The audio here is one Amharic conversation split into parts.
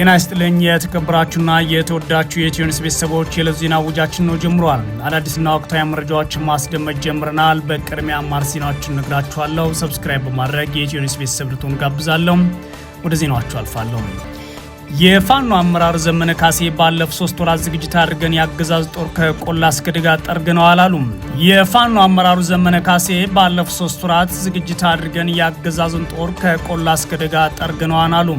ጤና ይስጥልኝ የተከበራችሁና የተወዳችሁ የኢትዮኒውስ ቤተሰቦች የለዜና ውጃችን ነው ጀምሯል። አዳዲስና ወቅታዊ መረጃዎችን ማስደመጥ ጀምረናል። በቅድሚያ አማር ዜናዎችን ነግራችኋለሁ። ሰብስክራይብ በማድረግ የኢትዮኒውስ ቤተሰብ ልትሆኑ ጋብዛለሁ። ወደ ዜናዎቹ አልፋለሁ። የፋኖ አመራር ዘመነ ካሴ ባለፉት 3 ወራት ዝግጅት አድርገን ያገዛዝ ጦር ከቆላ እስከ ደጋ ጠርገነዋል አሉ። የፋኖ አመራሩ ዘመነ ካሴ ባለፉት 3 ወራት ዝግጅት አድርገን ያገዛዝን ጦር ከቆላ እስከ ደጋ ጠርገነዋል አሉ።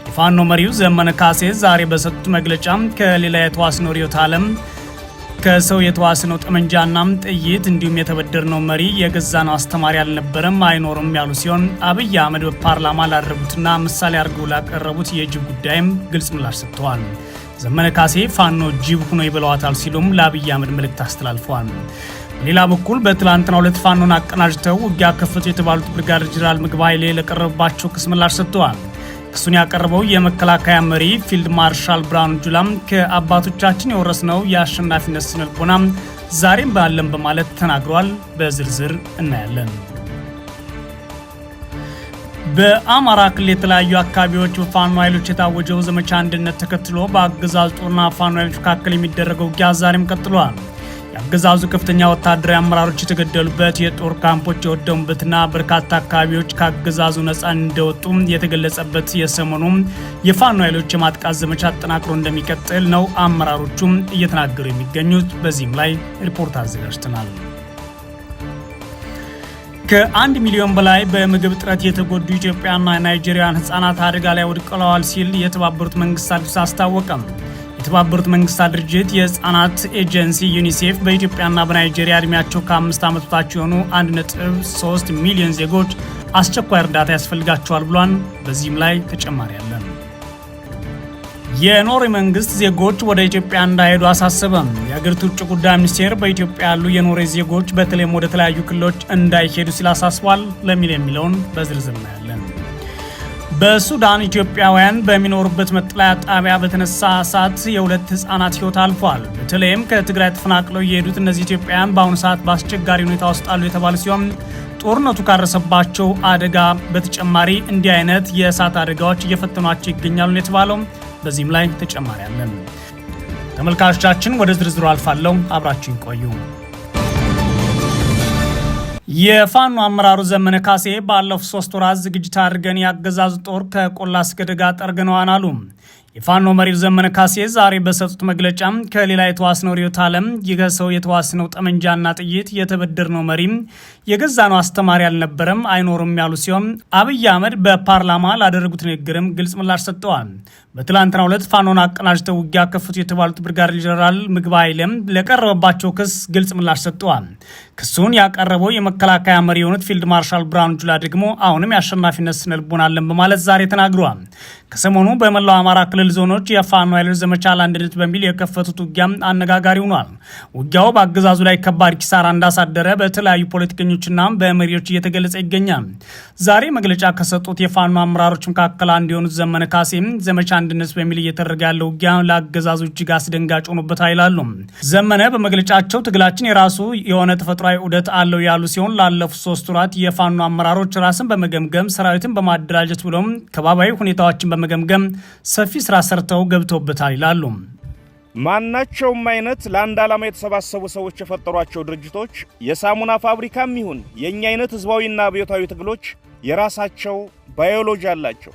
የፋኖ መሪው ዘመነ ካሴ ዛሬ በሰጡት መግለጫ ከሌላ የተዋስነው ሪዮት ዓለም ከሰው የተዋስነው ጠመንጃና ጥይት እንዲሁም የተበደርነው መሪ የገዛነው አስተማሪ አልነበረም አይኖርም ያሉ ሲሆን አብይ አህመድ በፓርላማ ላደረጉትና ምሳሌ አድርገው ላቀረቡት የጅብ ጉዳይም ግልጽ ምላሽ ሰጥተዋል። ዘመነ ካሴ ፋኖ ጅብ ሆኖ ይበላዋታል ሲሉም ለአብይ አህመድ መልእክት አስተላልፈዋል። በሌላ በኩል በትላንትናው ዕለት ፋኖን አቀናጅተው ውጊያ ከፈቱ የተባሉት ብርጋዴር ጄኔራል ምግብ ኃይሌ ለቀረበባቸው ክስ ምላሽ ሰጥተዋል። ክሱን ያቀረበው የመከላከያ መሪ ፊልድ ማርሻል ብርሃኑ ጁላ ከአባቶቻችን የወረስነው የአሸናፊነት ስነልቦና ዛሬም ባለን በማለት ተናግሯል። በዝርዝር እናያለን። በአማራ ክልል የተለያዩ አካባቢዎች በፋኖ ኃይሎች የታወጀው ዘመቻ አንድነት ተከትሎ በአገዛዙ ጦርና ፋኖ ኃይሎች መካከል የሚደረገው ውጊያ ዛሬም ቀጥሏል። የአገዛዙ ከፍተኛ ወታደራዊ አመራሮች የተገደሉበት የጦር ካምፖች የወደሙበትና በርካታ አካባቢዎች ከአገዛዙ ነፃ እንደወጡ የተገለጸበት የሰሞኑ የፋኖ ኃይሎች የማጥቃት ዘመቻ አጠናክሮ እንደሚቀጥል ነው አመራሮቹም እየተናገሩ የሚገኙት። በዚህም ላይ ሪፖርት አዘጋጅተናል። ከ1 ሚሊዮን በላይ በምግብ እጥረት የተጎዱ ኢትዮጵያና ናይጄሪያን ህጻናት አደጋ ላይ ወድቀዋል ሲል የተባበሩት መንግስታት ድርጅት አስታወቀም። የተባበሩት መንግስታት ድርጅት የህፃናት ኤጀንሲ ዩኒሴፍ በኢትዮጵያና በናይጄሪያ እድሜያቸው ከ5 ዓመት በታች የሆኑ 1.3 ሚሊዮን ዜጎች አስቸኳይ እርዳታ ያስፈልጋቸዋል ብሏል። በዚህም ላይ ተጨማሪ አለን። የኖርዌይ መንግስት ዜጎች ወደ ኢትዮጵያ እንዳይሄዱ አሳሰበ። የአገሪቱ ውጭ ጉዳይ ሚኒስቴር በኢትዮጵያ ያሉ የኖርዌይ ዜጎች በተለይም ወደ ተለያዩ ክልሎች እንዳይሄዱ ሲል አሳስቧል። የሚለውን በዝርዝር እናያለን። በሱዳን ኢትዮጵያውያን በሚኖሩበት መጠለያ ጣቢያ በተነሳ እሳት የ2 ህጻናት ህይወት አልፏል። በተለይም ከትግራይ ተፈናቅለው የሄዱት እነዚህ ኢትዮጵያውያን በአሁኑ ሰዓት በአስቸጋሪ ሁኔታ ውስጥ አሉ የተባለ ሲሆን ጦርነቱ ካረሰባቸው አደጋ በተጨማሪ እንዲህ አይነት የእሳት አደጋዎች እየፈተኗቸው ይገኛሉ የተባለው። በዚህም ላይ ተጨማሪ አለን። ተመልካቾቻችን ወደ ዝርዝሩ አልፋለሁ፣ አብራችሁን ቆዩ። የፋኖ አመራሩ ዘመነ ካሴ ባለፉት 3 ወራት ዝግጅት አድርገን ያገዛዙ ጦር ከቆላ እስከ ደጋ ጠርገነዋል አሉ። የፋኖ መሪው ዘመነ ካሴ ዛሬ በሰጡት መግለጫ ከሌላ የተዋስነው ሪዮት ዓለም የሰው የተዋስነው ጠመንጃና ጥይት የተበደርነው መሪ የገዛነው አስተማሪ አልነበረም አይኖርም ያሉ ሲሆን አብይ አህመድ በፓርላማ ላደረጉት ንግግርም ግልጽ ምላሽ ሰጥተዋል። በትላንትናው ዕለት ፋኖን አቀናጅተው ውጊያ ከፈቱ የተባሉት ብርጋዴር ጄኔራል ምግብ ኃይሌ ለቀረበባቸው ክስ ግልጽ ምላሽ ሰጥተዋል። ክሱን ያቀረበው የመከላከያ መሪ የሆኑት ፊልድ ማርሻል ብርሃኑ ጁላ ደግሞ አሁንም የአሸናፊነት ስነልቦና አለን በማለት ዛሬ ተናግረዋል። ከሰሞኑ በመላው አማራ ክልል ዞኖች የፋኖ ኃይሎች ዘመቻ ለአንድነት በሚል የከፈቱት ውጊያ አነጋጋሪ ሆኗል። ውጊያው በአገዛዙ ላይ ከባድ ኪሳራ እንዳሳደረ በተለያዩ ፖለቲከኞችና በመሪዎች እየተገለጸ ይገኛል። ዛሬ መግለጫ ከሰጡት የፋኖ አመራሮች መካከል አንዱ የሆኑት ዘመነ ካሴ ዘመቻ አንድነት በሚል እየተደረገ ያለው ውጊያ ለአገዛዙ እጅግ አስደንጋጭ ሆኖበታል ይላሉ። ዘመነ በመግለጫቸው ትግላችን የራሱ የሆነ ተፈጥሯዊ ዑደት አለው ያሉ ሲሆን ላለፉት 3 ወራት የፋኖ አመራሮች ራስን በመገምገም ሰራዊትን በማደራጀት ብሎም ከባባዊ ሁኔታዎችን በመገምገም ሰፊ ስራ ሰርተው ገብተውበታል ይላሉ። ማናቸውም አይነት ለአንድ ዓላማ የተሰባሰቡ ሰዎች የፈጠሯቸው ድርጅቶች የሳሙና ፋብሪካም ይሁን የኛ አይነት ህዝባዊና አብዮታዊ ትግሎች የራሳቸው ባዮሎጂ አላቸው።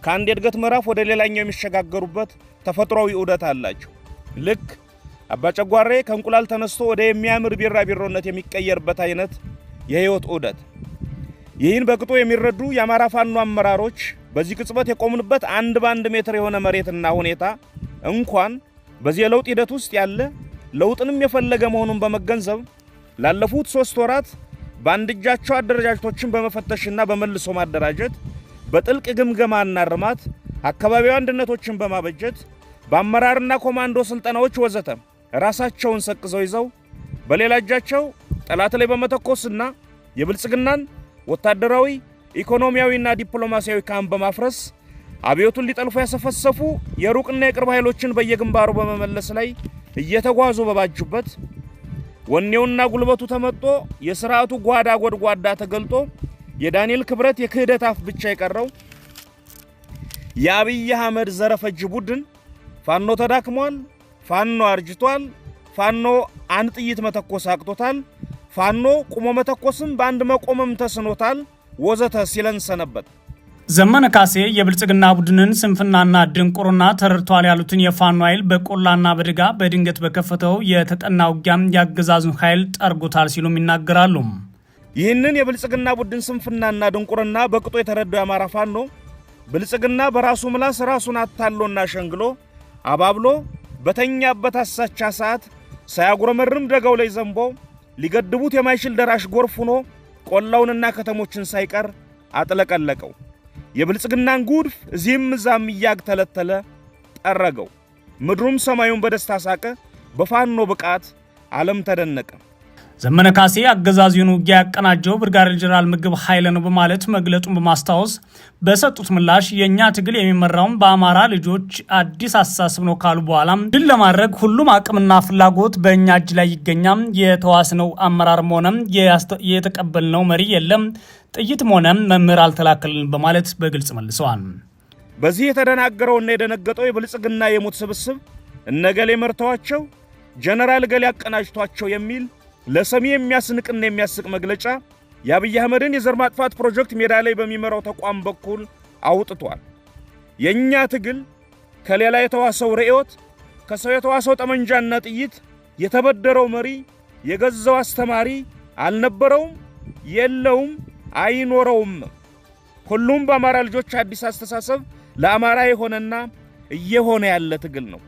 ከአንድ የእድገት ምዕራፍ ወደ ሌላኛው የሚሸጋገሩበት ተፈጥሯዊ ዑደት አላቸው። ልክ አባጨጓሬ ከእንቁላል ተነስቶ ወደ የሚያምር ቢራቢሮነት የሚቀየርበት አይነት የህይወት ዑደት። ይህን በቅጡ የሚረዱ የአማራ ፋኖ አመራሮች በዚህ ቅጽበት የቆሙንበት 1 ሜትር የሆነ መሬትና ሁኔታ እንኳን በዚህ የለውጥ ሂደት ውስጥ ያለ ለውጥንም የፈለገ መሆኑን በመገንዘብ ላለፉት 3 ወራት በአንድ እጃቸው አደረጃጀቶችን በመፈተሽና በመልሶ ማደራጀት በጥልቅ ግምገማና ርማት አካባቢያዊ አንድነቶችን በማበጀት በአመራርና ኮማንዶ ስልጠናዎች ወዘተ ራሳቸውን ሰቅዘው ይዘው በሌላ እጃቸው ጠላት ላይ በመተኮስና የብልጽግናን ወታደራዊ ኢኮኖሚያዊና ዲፕሎማሲያዊ ካምፕ በማፍረስ አብዮቱን ሊጠልፉ ያሰፈሰፉ የሩቅና የቅርብ ኃይሎችን በየግንባሩ በመመለስ ላይ እየተጓዙ በባጁበት ወኔውና ጉልበቱ ተመጦ የሥርዓቱ ጓዳ ጎድጓዳ ተገልጦ የዳንኤል ክብረት የክህደት አፍ ብቻ የቀረው የአብይ አህመድ ዘረፈጅ ቡድን ፋኖ ተዳክሟል፣ ፋኖ አርጅቷል፣ ፋኖ አንድ ጥይት መተኮስ አቅቶታል፣ ፋኖ ቁሞ መተኮስም በአንድ መቆምም ተስኖታል ወዘተ ሲለን ሰነበት። ዘመነ ካሴ የብልጽግና ቡድንን ስንፍናና ድንቁርና ተረድቷል ያሉትን የፋኖ ኃይል በቆላና በድጋ በድንገት በከፈተው የተጠና ውጊያም ያገዛዙን ኃይል ጠርጎታል ሲሉም ይናገራሉ። ይህንን የብልጽግና ቡድን ስንፍናና ድንቁርና በቅጦ የተረዳው የአማራ ፋኖ ብልጽግና በራሱ ምላስ ራሱን አታሎና ሸንግሎ አባብሎ በተኛበት አሳቻ ሰዓት ሳያጉረመርም ደጋው ላይ ዘንቦ ሊገድቡት የማይችል ደራሽ ጎርፍ ሆኖ ቆላውንና ከተሞችን ሳይቀር አጥለቀለቀው። የብልጽግናን ጉድፍ እዚህም እዛም እያግተለተለ ጠረገው። ምድሩም ሰማዩን በደስታ ሳቀ። በፋኖ ብቃት ዓለም ተደነቀ። ዘመነ ካሴ አገዛዙን ውጊያ ያቀናጀው ብርጋዴር ጄኔራል ምግብ ኃይለ ነው በማለት መግለጹን በማስታወስ በሰጡት ምላሽ የኛ ትግል የሚመራው በአማራ ልጆች አዲስ አስተሳሰብ ነው ካሉ በኋላ ድል ለማድረግ ሁሉም አቅምና ፍላጎት በእኛ እጅ ላይ ይገኛል። የተዋስነው አመራርም ሆነ የተቀበልነው መሪ የለም፣ ጥይትም ሆነ መምህር አልተላከልን በማለት በግልጽ መልሰዋል። በዚህ የተደናገረውና የደነገጠው የብልጽግና የሞት ስብስብ እነገሌ መርተዋቸው ጀነራል ገሌ ያቀናጅቷቸው የሚል ለሰሚ የሚያስንቅና የሚያስቅ መግለጫ የአብይ አህመድን የዘር ማጥፋት ፕሮጀክት ሜዳ ላይ በሚመራው ተቋም በኩል አውጥቷል። የኛ ትግል ከሌላ የተዋሰው ርዕዮት፣ ከሰው የተዋሰው ጠመንጃና ጥይት፣ የተበደረው መሪ፣ የገዛው አስተማሪ አልነበረውም፣ የለውም፣ አይኖረውም። ሁሉም በአማራ ልጆች አዲስ አስተሳሰብ ለአማራ የሆነና እየሆነ ያለ ትግል ነው።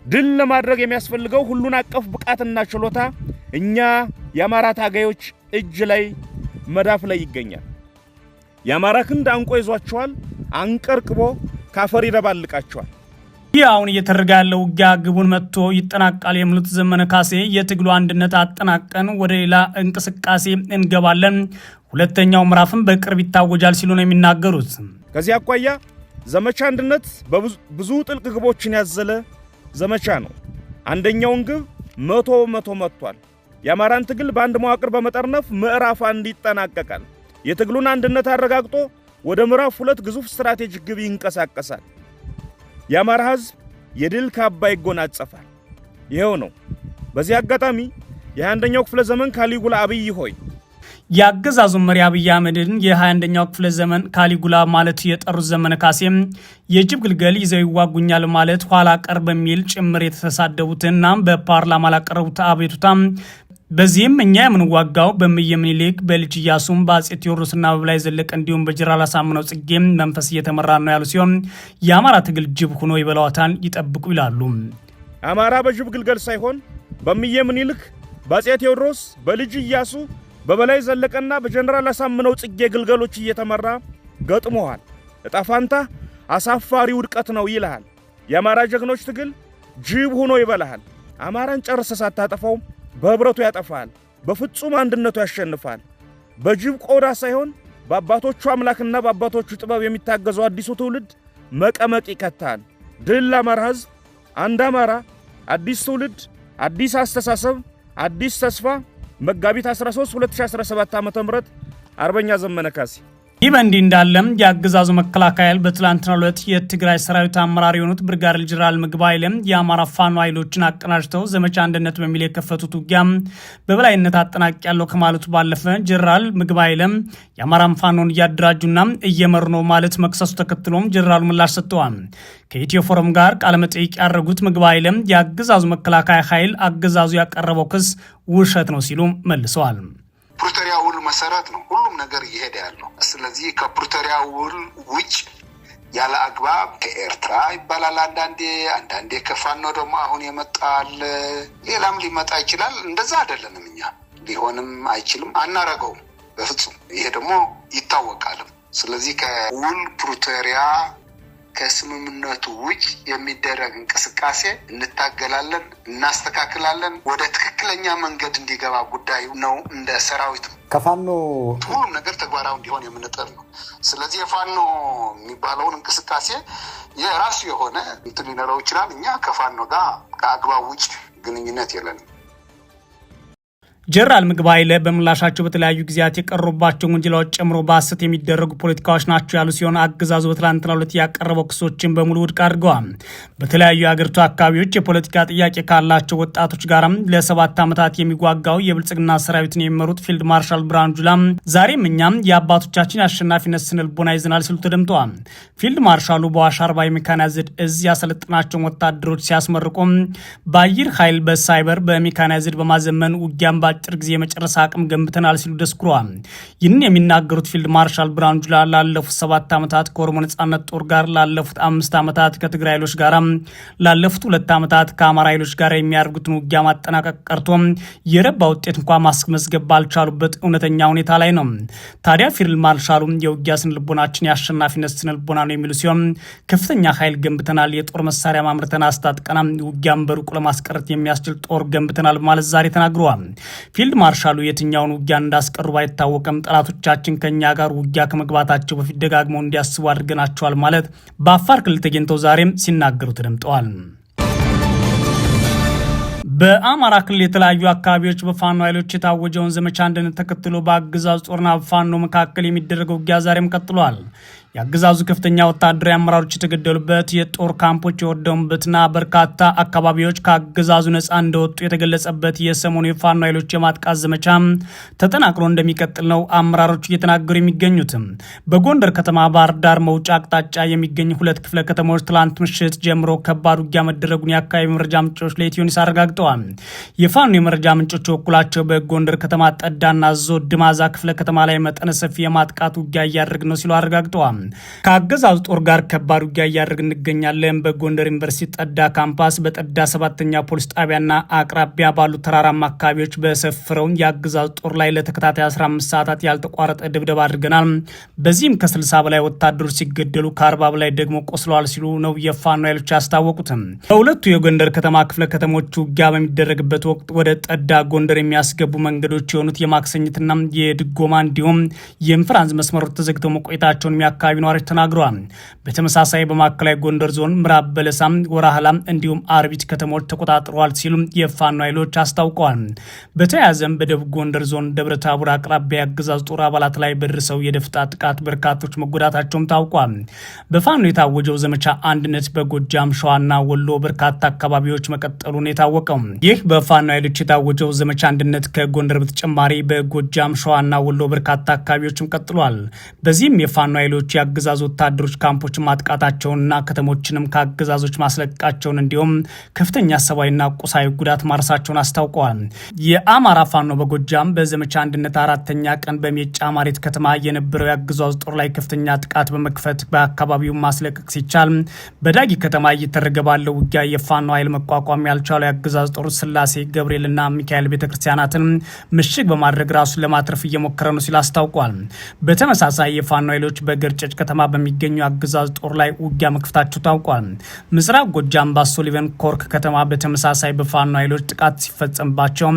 ድል ለማድረግ የሚያስፈልገው ሁሉን አቀፍ ብቃትና ችሎታ እኛ የአማራ ታጋዮች እጅ ላይ መዳፍ ላይ ይገኛል። የአማራ ክንድ አንቆ ይዟቸዋል፣ አንቀርቅቦ ካፈር ይደባልቃቸዋል። ይህ አሁን እየተደረገ ያለው ውጊያ ግቡን መጥቶ ይጠናቃል የሚሉት ዘመነ ካሴ የትግሉ አንድነት አጠናቀን ወደ ሌላ እንቅስቃሴ እንገባለን፣ ሁለተኛው ምዕራፍም በቅርብ ይታወጃል ሲሉ ነው የሚናገሩት። ከዚህ አኳያ ዘመቻ አንድነት ብዙ ጥልቅ ግቦችን ያዘለ ዘመቻ ነው። አንደኛውን ግብ መቶ መጥቷል። የአማራን ትግል በአንድ መዋቅር በመጠርነፍ ምዕራፍ አንድ ይጠናቀቃል። የትግሉን አንድነት አረጋግጦ ወደ ምዕራፍ 2 ግዙፍ ስትራቴጂክ ግብ ይንቀሳቀሳል። የአማራ ሕዝብ የድል ካባ ይጎናጸፋል። ይሄው ነው። በዚህ አጋጣሚ የ21ኛው ክፍለ ዘመን ካሊጉላ አብይ ሆይ ያገዛዙ መሪ አብይ አህመድን የ21ኛው ክፍለ ዘመን ካሊጉላ ማለት የጠሩት ዘመነ ካሴም የጅብ ግልገል ይዘው ይዋጉኛል ማለት ኋላ ቀር በሚል ጭምር የተሳደቡትና በፓርላማ ላቀረቡት አቤቱታ በዚህም እኛ የምንዋጋው በእምዬ ምኒልክ በልጅ ኢያሱም በአጼ ቴዎድሮስና በበላይ ዘለቀ እንዲሁም በጀነራል አሳምነው ጽጌም መንፈስ እየተመራ ነው ያሉ ሲሆን የአማራ ትግል ጅብ ሆኖ ይበላዋታል፣ ይጠብቁ ይላሉ። አማራ በጅብ ግልገል ሳይሆን በእምዬ ምኒልክ በአጼ ቴዎድሮስ በልጅ ኢያሱ በበላይ ዘለቀና በጀነራል አሳምነው ጽጌ ግልገሎች እየተመራ ገጥሞሃል። እጣ ፋንታ አሳፋሪ ውድቀት ነው ይልሃል። የአማራ ጀግኖች ትግል ጅብ ሆኖ ይበላሃል። አማራን ጨርሰ ሳታጠፋው በህብረቱ ያጠፋል፣ በፍጹም አንድነቱ ያሸንፋል። በጅብ ቆዳ ሳይሆን በአባቶቹ አምላክና በአባቶቹ ጥበብ የሚታገዘው አዲሱ ትውልድ መቀመቅ ይከታል። ድል ለአማራ ሕዝብ፣ አንድ አማራ፣ አዲስ ትውልድ፣ አዲስ አስተሳሰብ፣ አዲስ ተስፋ። መጋቢት 13 2017 ዓ.ም አርበኛ ዘመነ ካሴ። ይህ በእንዲህ እንዳለም የአገዛዙ መከላከያ ኃይል በትላንትናው ዕለት የትግራይ ሰራዊት አመራር የሆኑት ብርጋዴር ጄኔራል ምግብ ኃይለም የአማራ ፋኖ ኃይሎችን አቀናጅተው ዘመቻ አንድነት በሚል የከፈቱት ውጊያ በበላይነት አጠናቅ ያለው ከማለቱ ባለፈ ጄኔራል ምግብ ኃይለም የአማራን ፋኖን እያደራጁና እየመሩ ነው ማለት መክሰሱ ተከትሎም ጄኔራሉ ምላሽ ሰጥተዋል። ከኢትዮ ፎረም ጋር ቃለመጠይቅ ያደረጉት ምግብ ኃይለም የአገዛዙ መከላከያ ኃይል አገዛዙ ያቀረበው ክስ ውሸት ነው ሲሉ መልሰዋል። ፕሪቶሪያ ውል መሰረት ነው ሁሉም ነገር እየሄደ ያለው። ስለዚህ ከፕሪቶሪያ ውል ውጭ ያለ አግባብ ከኤርትራ ይባላል አንዳንዴ ከፋኖ ደግሞ አሁን የመጣል ሌላም ሊመጣ ይችላል። እንደዛ አይደለንም እኛ፣ ሊሆንም አይችልም፣ አናረገውም በፍጹም። ይሄ ደግሞ ይታወቃል። ስለዚህ ከውል ፕሪቶሪያ ከስምምነቱ ውጭ የሚደረግ እንቅስቃሴ እንታገላለን፣ እናስተካክላለን። ወደ ትክክለኛ መንገድ እንዲገባ ጉዳዩ ነው። እንደ ሰራዊት ከፋኖ ሁሉም ነገር ተግባራዊ እንዲሆን የምንጥር ነው። ስለዚህ የፋኖ የሚባለውን እንቅስቃሴ የራሱ የሆነ እንትን ሊኖረው ይችላል። እኛ ከፋኖ ጋር ከአግባብ ውጭ ግንኙነት የለንም። ጀነራል ምግብ ኃይለ በምላሻቸው በተለያዩ ጊዜያት የቀረቡባቸው ወንጀላዎች ጨምሮ በሐሰት የሚደረጉ ፖለቲካዎች ናቸው ያሉ ሲሆን አገዛዙ በትላንትናው ዕለት ያቀረበው ክሶችን በሙሉ ውድቅ አድርገዋል። በተለያዩ የሀገሪቱ አካባቢዎች የፖለቲካ ጥያቄ ካላቸው ወጣቶች ጋር ለ7 ዓመታት የሚዋጋው የብልጽግና ሰራዊትን የሚመሩት ፊልድ ማርሻል ብርሃኑ ጁላ ዛሬም እኛም የአባቶቻችን የአሸናፊነት ስነልቦና ይዘናል ሲሉ ተደምጠዋል። ፊልድ ማርሻሉ በዋሽ አርባ የሜካናይዝድ እዝ ያሰለጥናቸውን ወታደሮች ሲያስመርቁም በአየር ኃይል፣ በሳይበር፣ በሜካናይዝድ በማዘመን ውጊያን አጭር ጊዜ የመጨረሻ አቅም ገንብተናል ሲሉ ደስክሯል። ይህን የሚናገሩት ፊልድ ማርሻል ብርሃኑ ጁላ ላለፉት 7 ዓመታት ከኦሮሞ ነጻነት ጦር ጋር፣ ላለፉት 5 ዓመታት ከትግራይ ኃይሎች ጋር፣ ላለፉት 2 ዓመታት ከአማራ ኃይሎች ጋር የሚያደርጉትን ውጊያ ማጠናቀቅ ቀርቶ የረባ ውጤት እንኳን ማስመዝገብ ባልቻሉበት እውነተኛ ሁኔታ ላይ ነው። ታዲያ ፊልድ ማርሻሉ የውጊያ ስነልቦናችን የአሸናፊነት ስነልቦና ነው የሚሉ ሲሆን ከፍተኛ ኃይል ገንብተናል፣ የጦር መሳሪያ ማምረተን አስታጥቀናል፣ ውጊያን በሩቁ ለማስቀረት የሚያስችል ጦር ገንብተናል ማለት ዛሬ ተናግረዋል። ፊልድ ማርሻሉ የትኛውን ውጊያ እንዳስቀሩ ባይታወቅም ጠላቶቻችን ከኛ ጋር ውጊያ ከመግባታቸው በፊት ደጋግመው እንዲያስቡ አድርገናቸዋል ማለት በአፋር ክልል ተገኝተው ዛሬም ሲናገሩ ተደምጠዋል። በአማራ ክልል የተለያዩ አካባቢዎች በፋኖ ኃይሎች የታወጀውን ዘመቻ አንድነት ተከትሎ በአገዛዙ ጦርና በፋኖ መካከል የሚደረገው ውጊያ ዛሬም ቀጥሏል። የአገዛዙ ከፍተኛ ወታደራዊ አመራሮች የተገደሉበት፣ የጦር ካምፖች የወደሙበትና በርካታ አካባቢዎች ከአገዛዙ ነጻ እንደወጡ የተገለጸበት የሰሞኑ የፋኖ ኃይሎች የማጥቃት ዘመቻ ተጠናክሮ እንደሚቀጥል ነው አመራሮቹ እየተናገሩ የሚገኙት። በጎንደር ከተማ ባህር ዳር መውጫ አቅጣጫ የሚገኙ 2 ክፍለ ከተሞች ትላንት ምሽት ጀምሮ ከባድ ውጊያ መደረጉን የአካባቢ መረጃ ምንጮች ለኢትዮኒውስ አረጋግጠዋል። የፋኖ የመረጃ ምንጮች በኩላቸው በጎንደር ከተማ ጠዳና ዞ ድማዛ ክፍለ ከተማ ላይ መጠነ ሰፊ የማጥቃት ውጊያ እያደረግን ነው ሲሉ አረጋግጠዋል። ከአገዛዙ ጦር ጋር ከባድ ውጊያ እያደረግን እንገኛለን። በጎንደር ዩኒቨርሲቲ ጠዳ ካምፓስ፣ በጠዳ 7ኛ ፖሊስ ጣቢያና አቅራቢያ ባሉ ተራራማ አካባቢዎች በሰፍረው የአገዛዙ ጦር ላይ ለተከታታይ 15 ሰዓታት ያልተቋረጠ ድብደባ አድርገናል። በዚህም ከ60 በላይ ወታደሮች ሲገደሉ ከ40 በላይ ደግሞ ቆስለዋል ሲሉ ነው የፋኖ ኃይሎች ያስታወቁትም። በሁለቱ የጎንደር ከተማ ክፍለ ከተሞች ውጊያ በሚደረግበት ወቅት ወደ ጠዳ ጎንደር የሚያስገቡ መንገዶች የሆኑት የማክሰኝትና የድጎማ እንዲሁም የእንፍራንዝ መስመሮች ተዘግተው መቆየታቸውን የሚያካባቢ ነዋሪዎች ተናግረዋል። በተመሳሳይ በማዕከላዊ ጎንደር ዞን ምዕራብ በለሳም፣ ወራህላ እንዲሁም አርቢት ከተሞች ተቆጣጥረዋል ሲሉ የፋኖ ኃይሎች አስታውቀዋል። በተያያዘም በደቡብ ጎንደር ዞን ደብረ ታቦር አቅራቢያ የአገዛዙ ጦር አባላት ላይ በደረሰው የደፈጣ ጥቃት በርካቶች መጎዳታቸውም ታውቋል። በፋኖ የታወጀው ዘመቻ አንድነት በጎጃም ሸዋና ወሎ በርካታ አካባቢዎች መቀጠሉን የታወቀው ይህ በፋኖ ኃይሎች የታወጀው ዘመቻ አንድነት ከጎንደር በተጨማሪ በጎጃም ሸዋና ወሎ በርካታ አካባቢዎችም ቀጥሏል። በዚህም የፋኖ ኃይሎች የአገዛዙ ወታደሮች ካምፖች ማጥቃታቸውንና ከተሞችንም ከአገዛዞች ማስለቀቃቸውን እንዲሁም ከፍተኛ ሰብአዊና ቁሳዊ ጉዳት ማርሳቸውን አስታውቀዋል። የአማራ ፋኖ በጎጃም በዘመቻ አንድነት 4ኛ ቀን በሜጫ ማሬት ከተማ የነበረው የአገዛዙ ጦር ላይ ከፍተኛ ጥቃት በመክፈት በአካባቢው ማስለቀቅ ሲቻል፣ በዳጊ ከተማ እየተደረገ ባለው ውጊያ የፋኖ ኃይል መቋቋም ያልቻለው የአገዛዙ ጦር ስላሴ ገብርኤልና ሚካኤል ቤተክርስቲያናትን ምሽግ በማድረግ ራሱን ለማትረፍ እየሞከረ ነው ሲል አስታውቋል። በተመሳሳይ የፋኖ ኃይሎች በገርጨጭ ከተማ በሚገኙ አገዛዝ ጦር ላይ ውጊያ መክፈታቸው ታውቋል። ምስራቅ ጎጃም ባሶ ሊበን ኮርክ ከተማ በተመሳሳይ በፋኖ ኃይሎች ጥቃት ሲፈጸምባቸው፣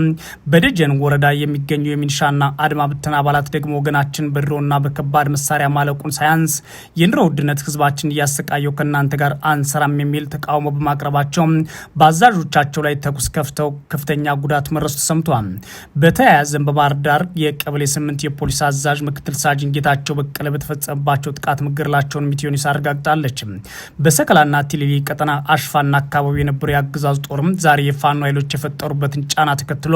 በደጀን ወረዳ የሚገኙ የሚኒሻና አድማ ብተና አባላት ደግሞ ወገናችን በድሮና በከባድ መሳሪያ ማለቁን ሳያንስ የኑሮ ውድነት ህዝባችን እያሰቃየው ከእናንተ ጋር አንሰራም የሚል ተቃውሞ በማቅረባቸው በአዛዦቻቸው ላይ ተኩስ ከፍተው ከፍተኛ ጉዳት መድረሱ ተሰምቷል። በተያያዘም በባህር ዳር የቀበሌ 8 የፖሊስ አዛዥ ምክትል ሳጅን ጌታቸው በቀለ በተፈጸመባቸው ጥቃት መገደላቸውን ኢትዮኒውስ አረጋግጣለች። በሰከላና ቲሊሊ ቀጠና አሽፋና አካባቢ የነበረው የአገዛዙ ጦርም ዛሬ የፋኖ ኃይሎች የፈጠሩበትን ጫና ተከትሎ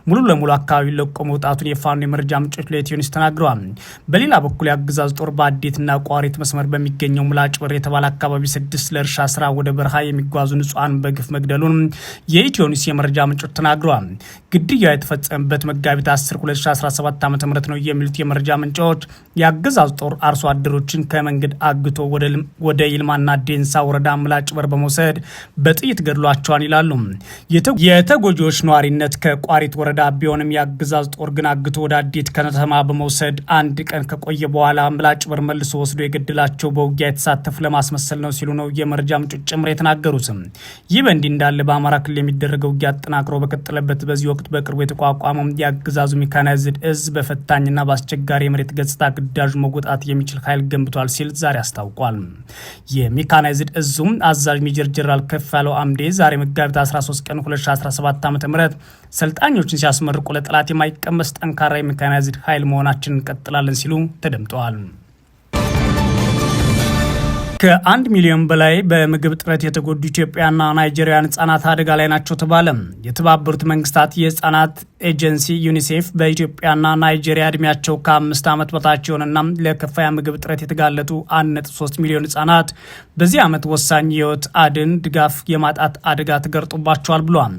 ሙሉ ለሙሉ አካባቢ ለቆ መውጣቱን የፋኖ የመረጃ ምንጮች ለኢትዮኒውስ ተናግረዋል። በሌላ በኩል የአገዛዙ ጦር በአዴትና ቋሪት መስመር በሚገኘው ምላጭ በር የተባለ አካባቢ 6 ለእርሻ ስራ ወደ በረሃ የሚጓዙ ንጹሃን በግፍ መግደሉን የኢትዮኒውስ የመረጃ ምንጮች ተናግረዋል። ግድያው የተፈጸመበት መጋቢት 10 2017 ዓ.ም ነው የሚሉት የመረጃ ምንጮች የአገዛዙ ጦር አርሶ አደሮችን ከመንገድ አግቶ ወደ ይልማና ዴንሳ ወረዳ ምላጭ በር በመውሰድ በጥይት ገድሏቸዋል ይላሉ። የተጎጂዎች ነዋሪነት ከቋሪት ወረዳ ቢሆንም የአገዛዙ ጦር ግን አግቶ ወደ አዴት ከተማ በመውሰድ አንድ ቀን ከቆየ በኋላ ምላጭ በር መልሶ ወስዶ የገደላቸው በውጊያ የተሳተፉ ለማስመሰል ነው ሲሉ ነው የመረጃ ምንጮች ጭምር የተናገሩት። ይህ በእንዲህ እንዳለ በአማራ ክልል የሚደረገው ውጊያ አጠናክሮ በቀጠለበት በዚህ ወቅት በቅርቡ የተቋቋመው የአገዛዙ ሜካናይዝድ እዝ በፈታኝና በአስቸጋሪ የመሬት ገጽታ ግዳጁ መወጣት የሚችል ኃይል ገንብቷል ሲል ዛሬ አስታውቋል። የሜካናይዝድ እዙም አዛዥ ሜጀር ጀነራል ከፍያለው አምዴ ዛሬ መጋቢት 13 ቀን 2017 ዓ.ም ሰልጣኞችን ሲያስመርቁ ለጠላት የማይቀመስ ጠንካራ የሜካናይዝድ ኃይል መሆናችንን እንቀጥላለን ሲሉ ተደምጠዋል። ከ1 ሚሊዮን በላይ በምግብ እጥረት የተጎዱ ኢትዮጵያና ናይጄሪያን ህጻናት አደጋ ላይ ናቸው ተባለ። የተባበሩት መንግስታት የህጻናት ኤጀንሲ ዩኒሴፍ በኢትዮጵያና ናይጄሪያ እድሜያቸው ከ5 ዓመት በታች የሆነና ለከፋ የምግብ እጥረት የተጋለጡ 1.3 ሚሊዮን ህጻናት በዚህ ዓመት ወሳኝ የህይወት አድን ድጋፍ የማጣት አደጋ ተጋርጦባቸዋል ብሏል።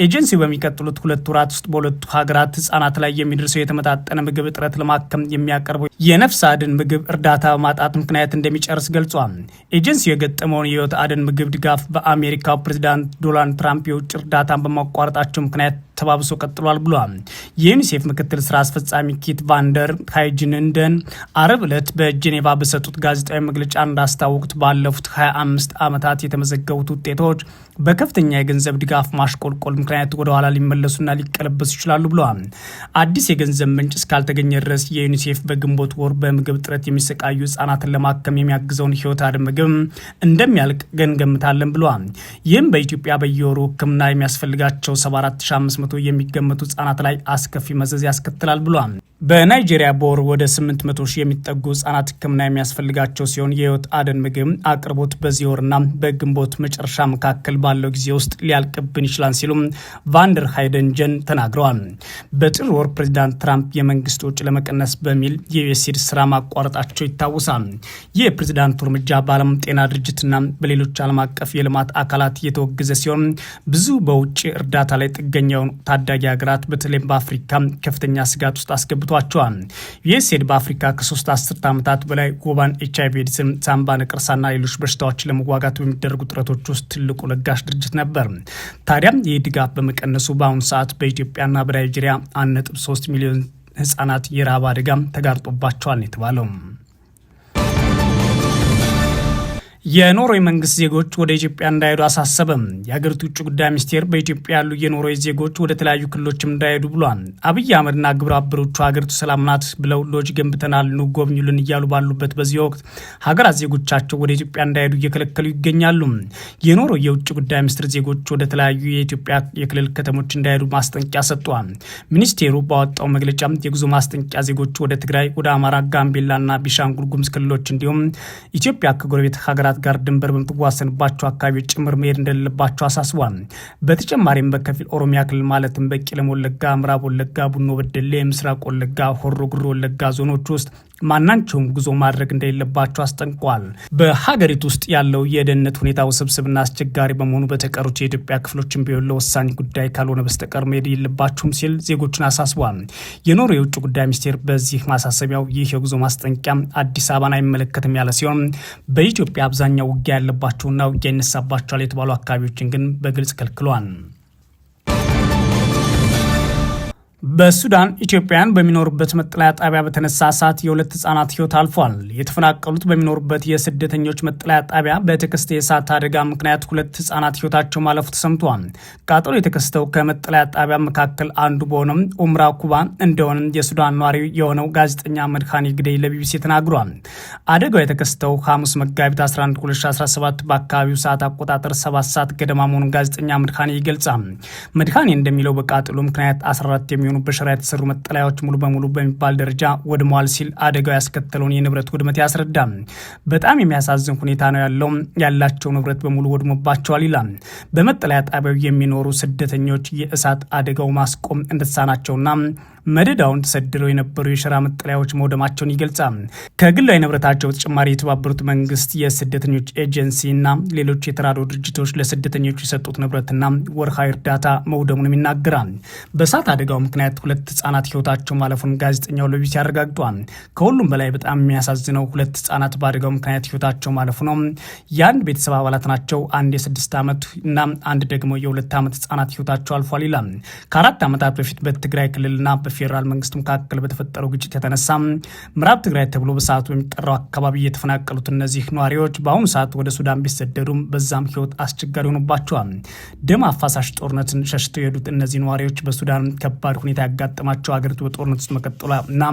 ኤጀንሲው በሚቀጥሉት 2 ወራት ውስጥ በሁለቱ ሀገራት ህጻናት ላይ የሚደርሰው የተመጣጠነ ምግብ እጥረት ለማከም የሚያቀርበው የነፍስ አድን ምግብ እርዳታ በማጣት ምክንያት እንደሚጨርስ ገልጿል። ኤጀንሲው የገጠመውን የህይወት አድን ምግብ ድጋፍ በአሜሪካው ፕሬዚዳንት ዶናልድ ትራምፕ የውጭ እርዳታን በማቋረጣቸው ምክንያት ተባብሶ ቀጥሏል ብሏል። የዩኒሴፍ ምክትል ስራ አስፈጻሚ ኪት ቫንደር ሃይጅንደን አረብ ዕለት በጄኔቫ በሰጡት ጋዜጣዊ መግለጫ እንዳስታወቁት ባለፉት 25 ዓመታት የተመዘገቡት ውጤቶች በከፍተኛ የገንዘብ ድጋፍ ማሽቆልቆል ምክንያት ወደ ኋላ ሊመለሱና ሊቀለበሱ ይችላሉ ብለዋል። አዲስ የገንዘብ ምንጭ እስካልተገኘ ድረስ የዩኒሴፍ በግንቦት ወር በምግብ እጥረት የሚሰቃዩ ህጻናትን ለማከም የሚያግዘውን ህይወት አድን ምግብ እንደሚያልቅ ገንገምታለን ብለዋል። ይህም በኢትዮጵያ በየወሩ ህክምና የሚያስፈልጋቸው 74500 የሚገመቱ ህጻናት ላይ አስከፊ መዘዝ ያስከትላል ብለዋል። በናይጄሪያ በወር ወደ 800 ሺህ የሚጠጉ ህጻናት ህክምና የሚያስፈልጋቸው ሲሆን የህይወት አድን ምግብ አቅርቦት በዚህ ወርና በግንቦት መጨረሻ መካከል ባለው ጊዜ ውስጥ ሊያልቅብን ይችላል ሲሉም ቫንደር ሃይደንጀን ተናግረዋል። በጥር ወር ፕሬዚዳንት ትራምፕ የመንግስት ወጪ ለመቀነስ በሚል የዩኤስኤድ ስራ ማቋረጣቸው ይታወሳል። ይህ የፕሬዚዳንቱ እርምጃ በዓለም ጤና ድርጅትና በሌሎች ዓለም አቀፍ የልማት አካላት እየተወገዘ ሲሆን ብዙ በውጭ እርዳታ ላይ ጥገኛ የሆኑ ታዳጊ ሀገራት በተለይም በአፍሪካ ከፍተኛ ስጋት ውስጥ አስገብቷል። ዩኤስኤድ በአፍሪካ ከ3 አስርት ዓመታት በላይ ወባን፣ ኤችአይቪ ኤድስን፣ ሳምባ ነቀርሳና ሌሎች በሽታዎችን ለመዋጋት በሚደረጉ ጥረቶች ውስጥ ትልቁ ለጋሽ ድርጅት ነበር። ታዲያም ይህ ድጋፍ በመቀነሱ በአሁኑ ሰዓት በኢትዮጵያና በናይጄሪያ 1.3 ሚሊዮን ህጻናት የረሃብ አደጋ ተጋርጦባቸዋል ነው የተባለው። የኖርዌይ መንግስት ዜጎች ወደ ኢትዮጵያ እንዳይሄዱ አሳሰበም። የሀገሪቱ ውጭ ጉዳይ ሚኒስቴር በኢትዮጵያ ያሉ የኖርዌይ ዜጎች ወደ ተለያዩ ክልሎችም እንዳይሄዱ ብሏል። አብይ አህመድና ግብረ አበሮቹ ሀገሪቱ ሰላም ናት ብለው ሎጅ ገንብተናል ኑ ጎብኙልን እያሉ ባሉበት በዚህ ወቅት ሀገራት ዜጎቻቸው ወደ ኢትዮጵያ እንዳይሄዱ እየከለከሉ ይገኛሉ። የኖርዌይ የውጭ ጉዳይ ሚኒስትር ዜጎች ወደ ተለያዩ የኢትዮጵያ የክልል ከተሞች እንዳይሄዱ ማስጠንቀቂያ ሰጥቷል። ሚኒስቴሩ ባወጣው መግለጫ የጉዞ ማስጠንቀቂያ ዜጎች ወደ ትግራይ፣ ወደ አማራ፣ ጋምቤላና ቢሻንጉል ጉሙዝ ክልሎች እንዲሁም ኢትዮጵያ ከጎረቤት ሀገራት ጋር ድንበር በምትዋሰንባቸው አካባቢዎች ጭምር መሄድ እንደሌለባቸው አሳስቧል። በተጨማሪም በከፊል ኦሮሚያ ክልል ማለትም በቄለም ወለጋ፣ ምዕራብ ወለጋ፣ ቡኖ በደሌ፣ ምስራቅ ወለጋ፣ ሆሮ ጉዱሩ ወለጋ ዞኖች ውስጥ ማናቸውም ጉዞ ማድረግ እንደሌለባቸው አስጠንቅቋል። በሀገሪቱ ውስጥ ያለው የደህንነት ሁኔታ ውስብስብና አስቸጋሪ በመሆኑ በተቀሩት የኢትዮጵያ ክፍሎችን ቢሆን ለወሳኝ ጉዳይ ካልሆነ በስተቀር መሄድ የለባቸውም ሲል ዜጎችን አሳስቧል። የኖርዌይ የውጭ ጉዳይ ሚኒስቴር በዚህ ማሳሰቢያው ይህ የጉዞ ማስጠንቀቂያ አዲስ አበባን አይመለከትም ያለ ሲሆን በኢትዮጵያ አብዛኛው ውጊያ ያለባቸውና ውጊያ ይነሳባቸዋል የተባሉ አካባቢዎችን ግን በግልጽ ከልክሏል። በሱዳን ኢትዮጵያውያን በሚኖሩበት መጠለያ ጣቢያ በተነሳ እሳት የ2 ህጻናት ህይወት አልፏል። የተፈናቀሉት በሚኖሩበት የስደተኞች መጠለያ ጣቢያ በተከሰተ የእሳት አደጋ ምክንያት 2 ህጻናት ህይወታቸው ማለፉ ተሰምቷል። ቃጠሎ የተከሰተው ከመጠለያ ጣቢያ መካከል አንዱ በሆነው ኡምራ ኩባ እንደሆነ የሱዳን ነዋሪ የሆነው ጋዜጠኛ መድኃኒ ግደይ ለቢቢሲ ተናግሯል። አደጋው የተከሰተው ሐሙስ መጋቢት 11 2017 በአካባቢው ሰዓት አቆጣጠር 7 ሰዓት ገደማ መሆኑን ጋዜጠኛ መድኃኒ ይገልጻል። መድኃኒ እንደሚለው በቃጠሎ ምክንያት 14 የሚሆኑ በሸራ የተሰሩ መጠለያዎች ሙሉ በሙሉ በሚባል ደረጃ ወድመዋል ሲል አደጋው ያስከተለውን የንብረት ውድመት ያስረዳል። በጣም የሚያሳዝን ሁኔታ ነው ያላቸው ንብረት በሙሉ ወድሞባቸዋል ይላል። በመጠለያ ጣቢያው የሚኖሩ ስደተኞች የእሳት አደጋው ማስቆም እንደተሳናቸውና መደዳውን ተሰድረው የነበሩ የሸራ መጠለያዎች መውደማቸውን ይገልጻል። ከግላዊ ንብረታቸው በተጨማሪ የተባበሩት መንግስት የስደተኞች ኤጀንሲና ሌሎች የተራድኦ ድርጅቶች ለስደተኞች የሰጡት ንብረትና ወርሃዊ እርዳታ መውደሙንም ይናገራል። በእሳት አደጋው ምክንያት 2 ህጻናት ህይወታቸው ማለፉን ጋዜጠኛው ለቢቢሲ አረጋግጧል። ከሁሉም በላይ በጣም የሚያሳዝነው 2 ህጻናት በአደጋው ምክንያት ህይወታቸው ማለፉ ነው። የአንድ ቤተሰብ አባላት ናቸው። አንድ የ6 ዓመት እና አንድ ደግሞ የ2 ዓመት ህጻናት ህይወታቸው አልፏል ይላል። ከ4 ዓመታት በፊት በትግራይ ክልልና በፌዴራል መንግስት መካከል በተፈጠረው ግጭት የተነሳ ምዕራብ ትግራይ ተብሎ በሰዓቱ በሚጠራው አካባቢ የተፈናቀሉት እነዚህ ነዋሪዎች በአሁኑ ሰዓት ወደ ሱዳን ቢሰደዱም በዛም ህይወት አስቸጋሪ ሆኖባቸዋል። ደም አፋሳሽ ጦርነትን ሸሽተው የሄዱት እነዚህ ነዋሪዎች በሱዳን ከባድ ሁኔታ ያጋጠማቸው ሀገሪቱ በጦርነት ውስጥ መቀጠሏ እና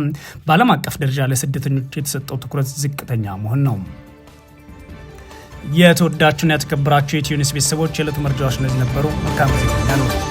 በዓለም አቀፍ ደረጃ ለስደተኞች የተሰጠው ትኩረት ዝቅተኛ መሆን ነው። የተወዳችሁና የተከበራችሁ የኢትዮ ኒውስ ቤተሰቦች የዕለቱ መረጃዎች እነዚህ ነበሩ። መልካም ጊዜ ነው።